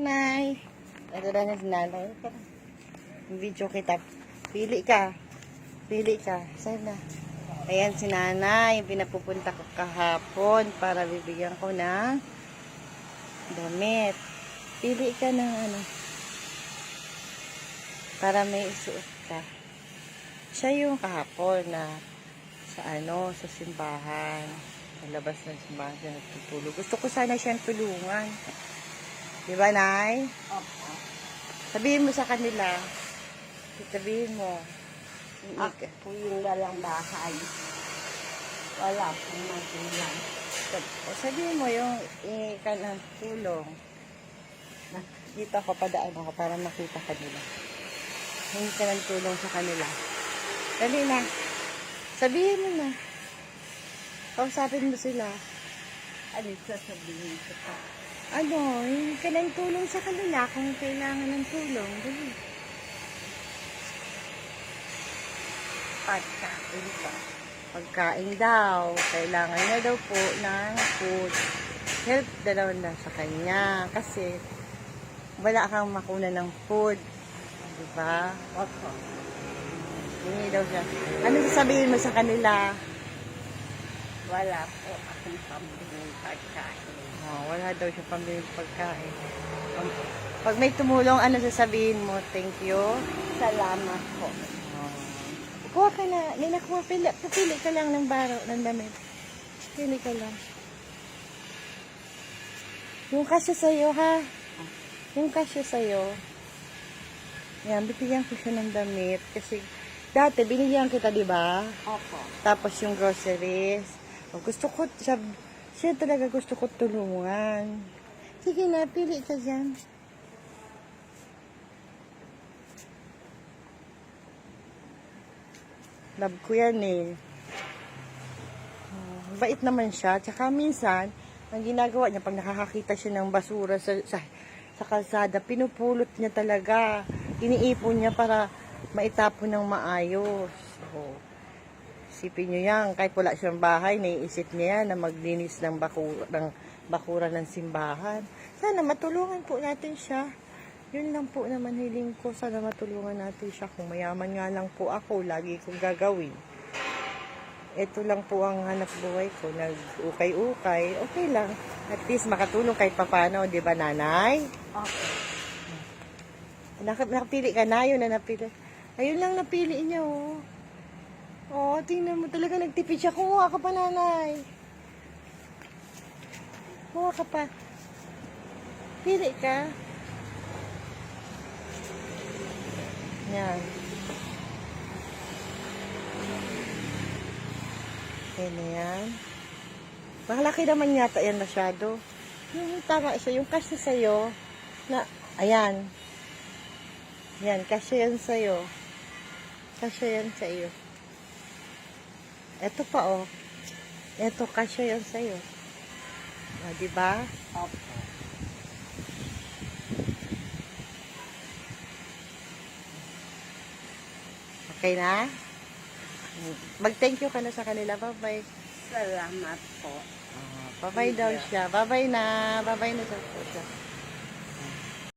Nanay. Ito na si nanay. Video kita. Pili ka. Pili ka. Sana. Ayan si nanay. Pinapupunta ko kahapon para bibigyan ko ng damit. Pili ka ng ano. Para may isuot ka. Siya yung kahapon na sa simbahan. Sa labas ng simbahan siya nagtutulog. Gusto ko sana siyang tulungan. Diba, Nay? Opo. Sabihin mo sa kanila. Sabihin mo. Ako yung dalang bahay. Wala pong magulang. Sabihin mo yung ka ng tulong. Dito ako, padaan ako para makita kanila. Hingi ka ng tulong sa kanila. Dali na. Sabihin mo na. Kausapin mo sila. Ano sasabihin ko pa? Hingi ka ng tulong sa kanila kung kailangan ng tulong. Dali. Pagkain pa. Pagkain daw. Kailangan na daw po ng food. Help na daw sa kanya. Kasi wala kang makuna ng food. Diba? Opo. Hingi daw siya. Ano sasabihin mo sa kanila? Wala po akong pambiling pagkain. Wala daw siya pambiling pagkain. Pag may tumulong, ano sasabihin mo? Thank you. Salamat po. Kuha ka na. Ninakuha, pili ka lang ng baro, ng damit. Pili ka lang. Yung kasya sa'yo, ha? Yung kasya sa'yo. Yan, bibigyan ko siya ng damit. Kasi, dati, binigyan kita, di ba? Opo. Tapos yung groceries. Gusto ko, siya talaga gusto ko tulungan. Sige na, pili ka dyan. Love ko yan eh. Bait naman siya. Tsaka minsan, ang ginagawa niya, pag nakakakita siya ng basura sa kalsada, pinupulot niya talaga. Iniipon niya para maitapon ng maayos. Isipin niyo yan, kahit wala siyang bahay, naiisip niya yan na maglinis ng bakura ng simbahan. Sana matulungan po natin siya. Yun lang po naman hiling ko. Sana matulungan natin siya. Kung mayaman nga lang po ako, lagi kong gagawin. Ito lang po ang hanap buhay ko. Nag-ukay-ukay. Okay lang. At least makatulong kahit papano. Di ba, nanay? Okay. Nakapili ka na. Yun na napili. Ayun lang napili niya, oh. Oh, tingnan mo talaga nagtipid siya. Kumuha ka pa, nanay. Kumuha ka pa. Pili ka. Yan. Yan na yan. Makalaki naman yata yan masyado. Yung tama siya, yung kasi sa'yo, na, ayan. Yan, kasi yan sa'yo. Kasi yan sa'yo. Eto pa, oh. Eto, kasi yan sa'yo. Diba? Opo. Okay na? Mag-thank you ka na sa kanila. Bye-bye. Salamat po. Bye-bye daw siya. Bye-bye na. Bye-bye na daw po siya.